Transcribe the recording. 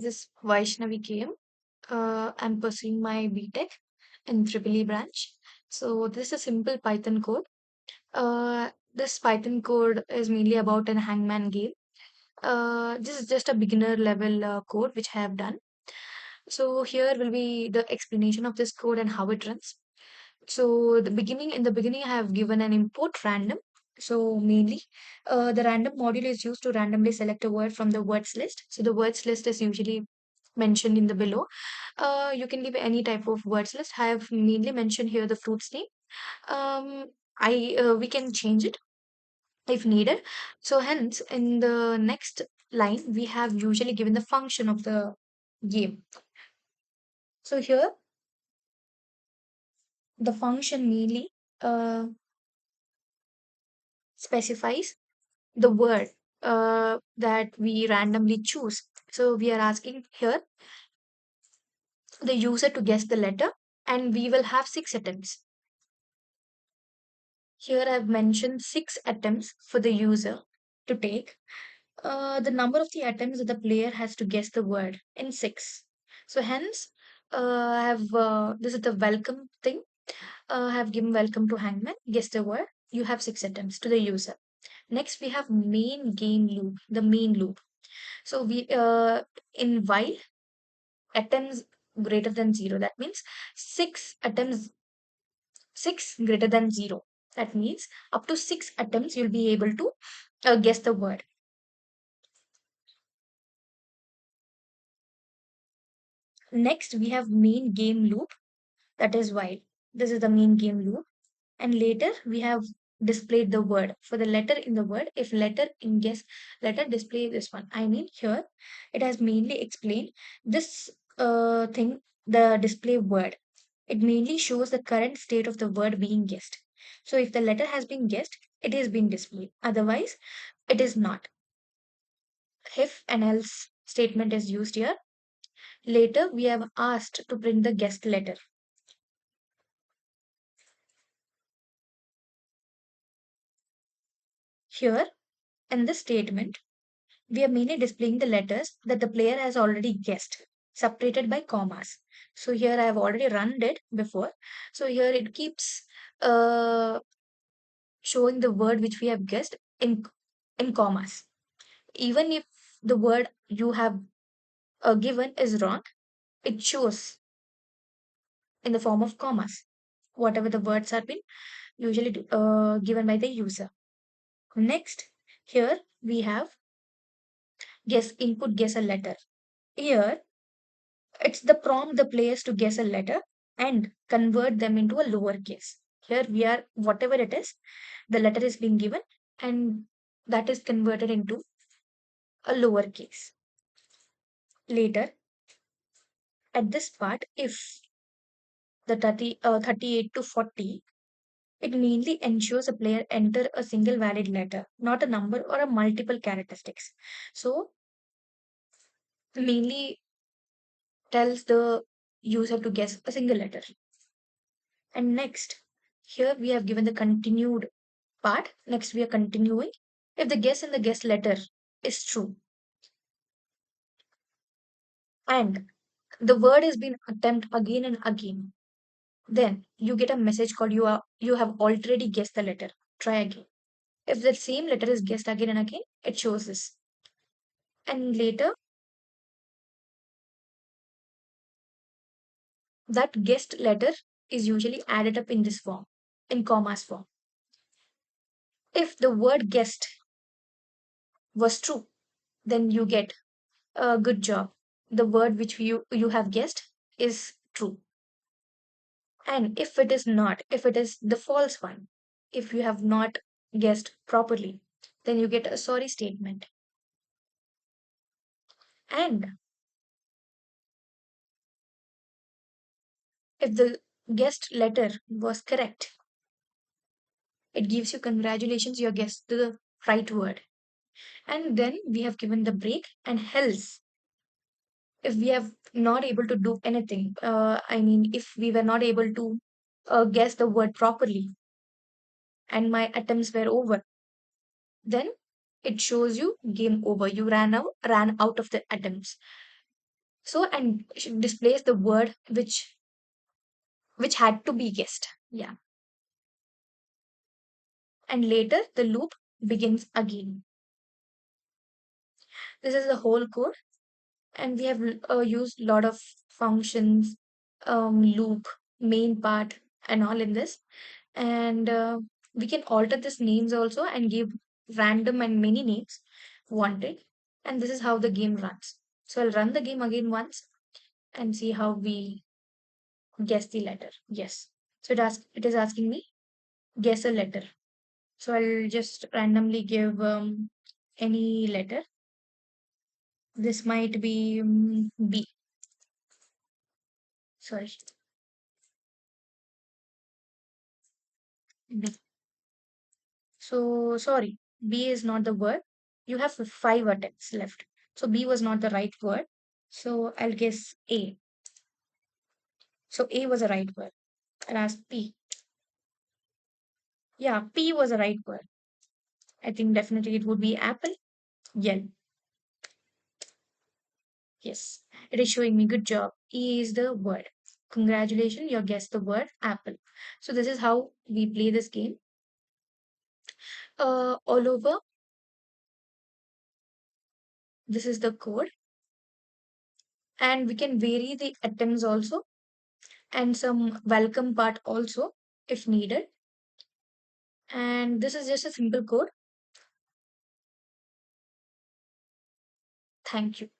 This is Vaishnavi KM. I'm pursuing my BTech in Triple E branch. So this is a simple Python code. This Python code is mainly about an hangman game. This is just a beginner level code which I have done. So here will be the explanation of this code and how it runs. So in the beginning, I have given an import random. So mainly, the random module is used to randomly select a word from the words list. So the words list is usually mentioned in the below. You can give any type of words list. I have mainly mentioned here the fruit's name. Um, I We can change it if needed. So hence, in the next line, we have usually given the function of the game. So here, the function mainly uh, specifies the word that we randomly choose. So we are asking here the user to guess the letter, and we will have 6 attempts. Here I've mentioned 6 attempts for the user to take. The number of the attempts that the player has to guess the word in 6. So hence, I have this is the welcome thing. I have given welcome to Hangman. Guess the word. You have 6 attempts to the user. Next, we have main game loop, the main loop. So we in while attempts greater than 0, that means 6 attempts, 6 greater than 0. That means up to 6 attempts you'll be able to guess the word. Next, we have main game loop, that is while. This is the main game loop. And later we have displayed the word for the letter in the word. If letter in guess letter, display this one. I mean here it has mainly explained this thing, the display word. It mainly shows the current state of the word being guessed. So if the letter has been guessed, it is being displayed. Otherwise, it is not. If and else statement is used here. Later, we have asked to print the guessed letter. Here, in this statement, we are mainly displaying the letters that the player has already guessed, separated by commas. So here I have already run it before. So here it keeps showing the word which we have guessed in commas. Even if the word you have given is wrong, it shows in the form of commas. Whatever the words have been usually given by the user. Next, here we have guess a letter. Here it's the prompt the players to guess a letter and convert them into a lowercase. Here we are, whatever it is, the letter is being given and that is converted into a lowercase. Later, at this part, if the 38 to 40, it mainly ensures a player enter a single valid letter, not a number or a multiple characteristics. So, mainly tells the user to guess a single letter. And next, here we have given the continued part. Next, we are continuing. If the guess in the guess letter is true and the word has been attempted again and again, then you get a message called you have already guessed the letter. Try again. If the same letter is guessed again and again, it shows this. And later, that guessed letter is usually added up in this form, in commas form. If the word guessed was true, then you get a good job. The word which you have guessed is true. And if it is not, if it is the false one, if you have not guessed properly, then you get a sorry statement. And if the guessed letter was correct, it gives you congratulations, you guessed the right word. And then we have given the break and else. If we have not able to do anything, I mean, if we were not able to guess the word properly and my attempts were over, then it shows you game over. You ran out of the attempts. So, and it displays the word which had to be guessed. Yeah. And later the loop begins again. This is the whole code, and we have used a lot of functions, loop, main part, and all in this. And we can alter this names also and give random and many names wanted. And this is how the game runs. So I'll run the game again once and see how we guess the letter. Yes. So it is asking me guess a letter. So I'll just randomly give any letter. This might be B. Sorry, B. So sorry, B is not the word. You have five attempts left. So B was not the right word. So I'll guess A. So A was the right word. I'll ask P. Yeah, P was the right word. I think definitely it would be apple. Yell. Yes, it is showing me good job. E is the word. Congratulations, you guessed the word apple. So this is how we play this game. All over. This is the code, and we can vary the attempts also, and some welcome part also if needed. And this is just a simple code. Thank you.